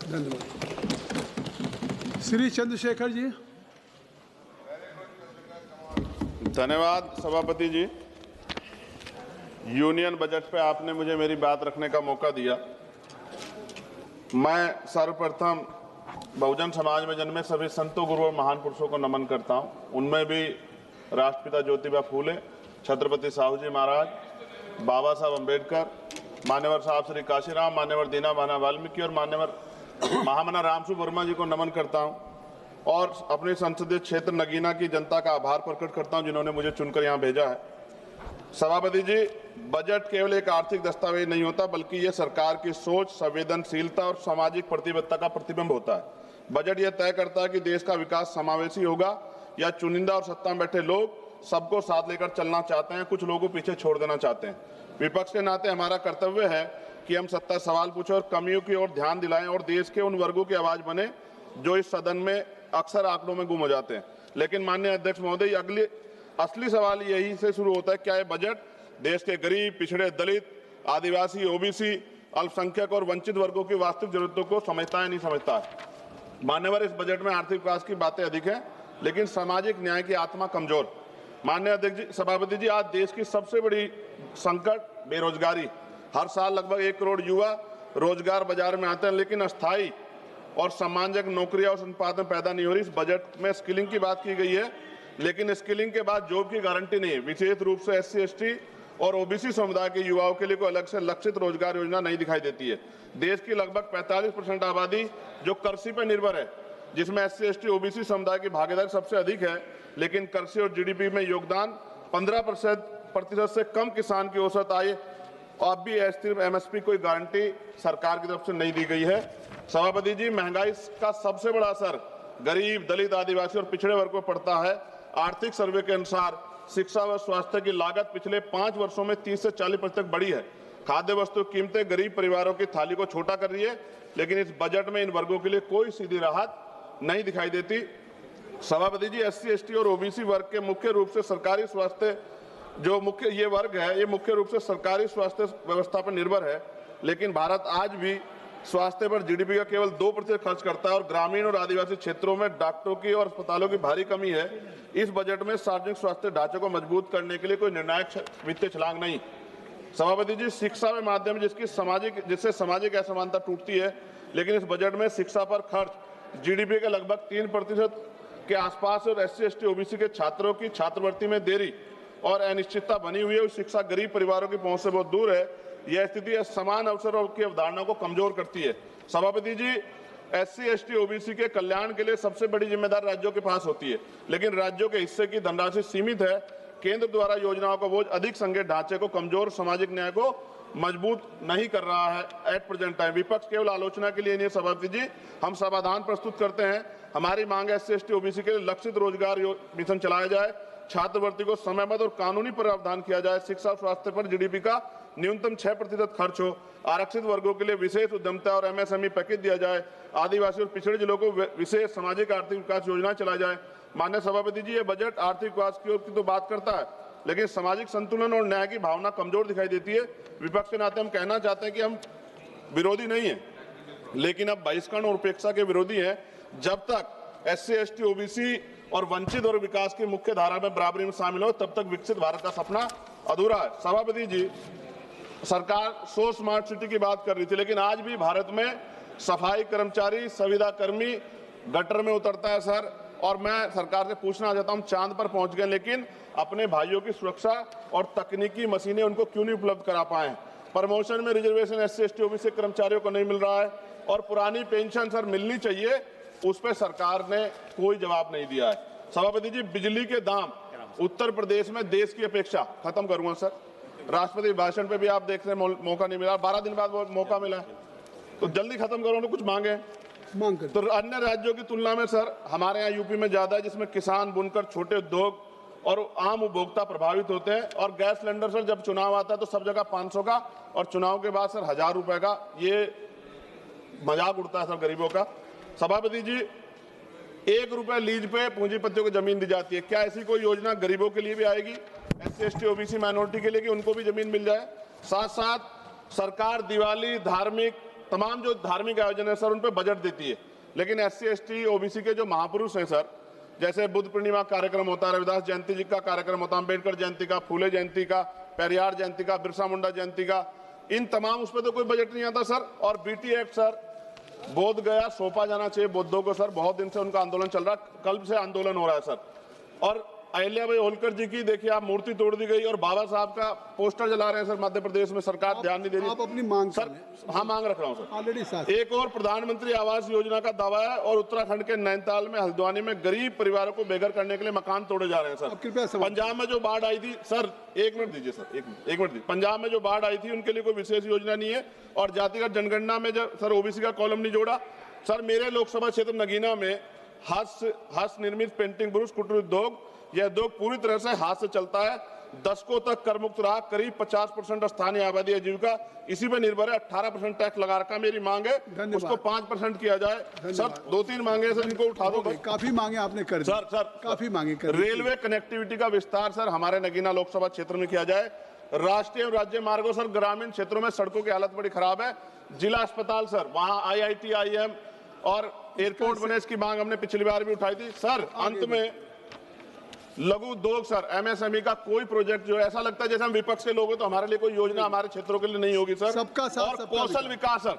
धन्यवाद। श्री चंद्रशेखर जी। धन्यवाद सभापति जी। यूनियन बजट पे आपने मुझे मेरी बात रखने का मौका दिया। मैं सर्वप्रथम बहुजन समाज में जन्मे सभी संतों, गुरुओं और महान पुरुषों को नमन करता हूं। उनमें भी राष्ट्रपिता ज्योतिबा फूले, छत्रपति साहू जी महाराज, बाबा साहब अम्बेडकर, मान्यवर साहब श्री काशीराम, मान्यवर दीना भाना वाल्मीकि और मान्यवर महामना रामसु वर्मा जी को नमन करता हूं और अपने संसदीय क्षेत्र नगीना की जनता का आभार प्रकट करता हूं जिन्होंने मुझे चुनकर यहां भेजा है। सभापति जी, बजट केवल एक आर्थिक दस्तावेज नहीं होता बल्कि ये सरकार की सोच, संवेदनशीलता और सामाजिक प्रतिबद्धता का प्रतिबिंब होता है। बजट यह तय करता है कि देश का विकास समावेशी होगा या चुनिंदा और सत्ता में बैठे लोग सबको साथ लेकर चलना चाहते हैं, कुछ लोगों को पीछे छोड़ देना चाहते हैं। विपक्ष के नाते हमारा कर्तव्य है कि हम सत्ता सवाल पूछें और कमियों की ओर ध्यान दिलाएं और देश के उन वर्गों की आवाज बने जो इस सदन में अक्सर आंकड़ों में गुम हो जाते हैं। लेकिन माननीय अध्यक्ष महोदय, असली सवाल यही से शुरू होता है, क्या ये बजट देश के गरीब, पिछड़े, दलित, आदिवासी, ओबीसी, अल्पसंख्यक और वंचित वर्गों की वास्तविक जरूरतों को समझता है नहीं समझता है। मान्यवर, इस बजट में आर्थिक विकास की बातें अधिक हैं लेकिन सामाजिक न्याय की आत्मा कमजोर। माननीय अध्यक्ष जी, सभापति जी, आज देश की सबसे बड़ी संकट बेरोजगारी। हर साल लगभग 1 करोड़ युवा रोजगार बाजार में आते हैं लेकिन अस्थायी और सम्मानजनक नौकरियां और संपादन पैदा नहीं हो रही। इस बजट में स्किलिंग की बात की गई है लेकिन स्किलिंग के बाद जॉब की गारंटी नहीं है। विशेष रूप से SC, ST और OBC समुदाय के युवाओं के लिए कोई अलग से लक्षित रोजगार योजना नहीं दिखाई देती है। देश की लगभग 45% आबादी जो कृषि पर निर्भर है, जिसमें SC, ST, OBC समुदाय की भागीदारी सबसे अधिक है, लेकिन कृषि और GDP में योगदान 15% से कम किसान की औसत आय और अब भी MSP कोई गारंटी सरकार की तरफ से नहीं दी गई है। सभापति जी, महंगाई का सबसे बड़ा असर गरीब, दलित, आदिवासी और पिछड़े वर्ग को पड़ता है। आर्थिक सर्वे के अनुसार शिक्षा व स्वास्थ्य की लागत पिछले 5 वर्षों में 30 से 40% बढ़ी है। खाद्य वस्तु कीमतें गरीब परिवारों की थाली को छोटा कर रही है लेकिन इस बजट में इन वर्गों के लिए कोई सीधी राहत नहीं दिखाई देती। सभापति जी, SC, ST और OBC वर्ग के मुख्य रूप से सरकारी स्वास्थ्य ये वर्ग है, ये मुख्य रूप से सरकारी स्वास्थ्य व्यवस्था पर निर्भर है, लेकिन भारत आज भी स्वास्थ्य पर GDP का केवल 2% खर्च करता है और ग्रामीण और आदिवासी क्षेत्रों में डॉक्टरों की और अस्पतालों की भारी कमी है। इस बजट में सार्वजनिक स्वास्थ्य ढांचे को मजबूत करने के लिए कोई निर्णायक वित्तीय छलांग नहीं। सभापति जी, शिक्षा के माध्यम जिससे सामाजिक असमानता टूटती है, लेकिन इस बजट में शिक्षा पर खर्च GDP के लगभग 3% के आसपास और SC, ST, OBC के छात्रों की छात्रवृत्ति में देरी और अनिश्चितता बनी हुई है। शिक्षा गरीब परिवारों की पहुंच से बहुत दूर है। यह स्थिति समान अवसरों की अवधारणा को कमजोर करती है। सभापति जी, SC, ST, OBC के कल्याण के लिए सबसे बड़ी जिम्मेदारी राज्यों के पास होती है, लेकिन राज्यों के हिस्से की धनराशि सीमित है। केंद्र द्वारा योजनाओं का बोझ अधिक संघीय ढांचे को कमजोर, सामाजिक न्याय को मजबूत नहीं कर रहा है एट प्रेजेंट टाइम। विपक्ष केवल आलोचना के लिए नहीं। सभापति जी, हम समाधान प्रस्तुत करते हैं। हमारी मांग है SC, ST, OBC के लिए लक्षित रोजगार मिशन चलाया जाए, छात्रवृत्ति को समयबद्ध और कानूनी प्रावधान किया जाए, शिक्षा और स्वास्थ्य पर GDP का न्यूनतम 6% खर्च हो, आरक्षित वर्गों के लिए विशेष उद्यमता और MSME पैकेज दिया जाए, आदिवासी और पिछड़े जिलों को विशेष सामाजिक आर्थिक विकास योजना चलाई जाए। माननीय सभापति जी, ये बजट आर्थिक विकास की ओर तो बात करता है लेकिन सामाजिक संतुलन और न्याय की भावना कमजोर दिखाई देती है। विपक्ष के नाते हम कहना चाहते हैं कि हम विरोधी नहीं है लेकिन अब बहिष्करण और उपेक्षा के विरोधी हैं। जब तक SC, ST, OBC और वंचित और विकास की मुख्य धारा में बराबरी में शामिल हो तब तक विकसित भारत का सपना अधूरा है। सभापति जी, सरकार 100 स्मार्ट सिटी की बात कर रही थी लेकिन आज भी भारत में सफाई कर्मचारी, संविदा कर्मी गटर में उतरता है सर। और मैं सरकार से पूछना चाहता हूं, चांद पर पहुंच गए लेकिन अपने भाइयों की सुरक्षा और तकनीकी मशीनें उनको क्यों नहीं उपलब्ध करा पाए? प्रमोशन में रिजर्वेशन SC, ST, OBC कर्मचारियों को नहीं मिल रहा है और पुरानी पेंशन सर मिलनी चाहिए, उस पर सरकार ने कोई जवाब नहीं दिया है। सभापति जी, बिजली के दाम उत्तर प्रदेश में देश की अपेक्षा, खत्म करूंगा सर, राष्ट्रपति भाषण पे भी आप देख रहे हैं मौका नहीं मिला, 12 दिन बाद मौका मिला तो जल्दी खत्म करो ना, कुछ मांगे तो अन्य राज्यों की तुलना में सर हमारे यहाँ यूपी में ज्यादा है, जिसमें किसान, बुनकर, छोटे उद्योग और आम उपभोक्ता प्रभावित होते हैं। और गैस सिलेंडर सर जब चुनाव आता है तो सब जगह 500 का और चुनाव के बाद सर 1000 रुपए का, ये मजाक उड़ता है सर गरीबों का। सभापति जी, 1 रुपए लीज पे पूंजीपतियों को जमीन दी जाती है, क्या ऐसी कोई योजना गरीबों के लिए भी आएगी, SC, ST, OBC माइनॉरिटी के लिए, कि उनको भी जमीन मिल जाए? साथ साथ सरकार दिवाली, धार्मिक तमाम जो धार्मिक आयोजन है सर उन पे बजट देती है, लेकिन SC ST OBC के जो महापुरुष हैं सर, जैसे बुद्ध पूर्णिमा कार्यक्रम होता है, रविदास जयंती जी का कार्यक्रम होता है, अम्बेडकर जयंती का, फूले जयंती का, पेरियार जयंती का, बिरसा मुंडा जयंती का, इन तमाम उस पर तो कोई बजट नहीं आता सर। और BT एक्ट सर, बोध गया सौंपा जाना चाहिए बौद्धों को सर, बहुत दिन से उनका आंदोलन चल रहा है, कल से आंदोलन हो रहा है सर। और अहिल्याबाई होलकर जी की देखिए आप मूर्ति तोड़ दी गई और बाबा साहब का पोस्टर जला रहे हैं सर मध्य प्रदेश में, सरकार ध्यान नहीं दे रही। आप अपनी मांग सर, हाँ मांग रख रहा हूँ सर। ऑलरेडी साथ एक और प्रधानमंत्री आवास योजना का दावा है और उत्तराखंड के नैनीताल में, हल्द्वानी में गरीब परिवारों को बेघर करने के लिए मकान तोड़े जा रहे हैं सर। कृपया पंजाब में जो बाढ़ आई थी सर, एक मिनट दीजिए सर, एक मिनट दीजिए। पंजाब में जो बाढ़ आई थी उनके लिए कोई विशेष योजना नहीं है और जातिगत जनगणना में जो सर OBC का कॉलम नहीं जोड़ा सर। मेरे लोकसभा क्षेत्र नगीना में हस्त निर्मित पेंटिंग ब्रुश कुटीर उद्योग, यह उद्योग पूरी तरह से हाथ से चलता है, दशकों तक कर मुक्त रहा, करीब 50% स्थानीय आबादी आजीविका इसी पे निर्भर है, 18% टैक्स लगा रखा। मेरी मांग है उसको 5% किया जाए सर। 2-3 मांगे सर, इनको उठा दो। काफी मांगे आपने कर दी सर काफी मांगे कर दी। रेलवे कनेक्टिविटी का विस्तार सर हमारे नगीना लोकसभा क्षेत्र में किया जाए। राष्ट्रीय और राज्य मार्गों सर, ग्रामीण क्षेत्रों में सड़कों की हालत बड़ी खराब है। जिला अस्पताल सर, वहां IIT IIM और एयरपोर्ट बने, इसकी मांग हमने पिछली बार भी उठाई थी सर। अंत में लघु उद्योग सर, MSME का कोई प्रोजेक्ट जो ऐसा लगता है जैसे हम विपक्ष के लोग हैं तो हमारे लिए कोई योजना हमारे क्षेत्रों के लिए नहीं होगी सर। सबका साथ, और सबका कौशल विकास सर,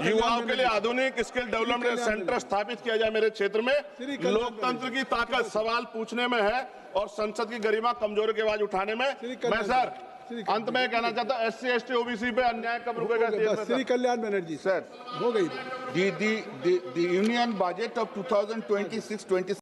युवाओं के लिए आधुनिक स्किल डेवलपमेंट सेंटर स्थापित किया जाए मेरे क्षेत्र में। लोकतंत्र की ताकत सवाल पूछने में है और संसद की गरिमा कमजोरी की आवाज उठाने में। मैं सर अंत में कहना चाहता हूं, SC ST OBC पे अन्याय कब रुकेगा? श्री कल्याण बनर्जी सर, हो गई the union budget of 2026-27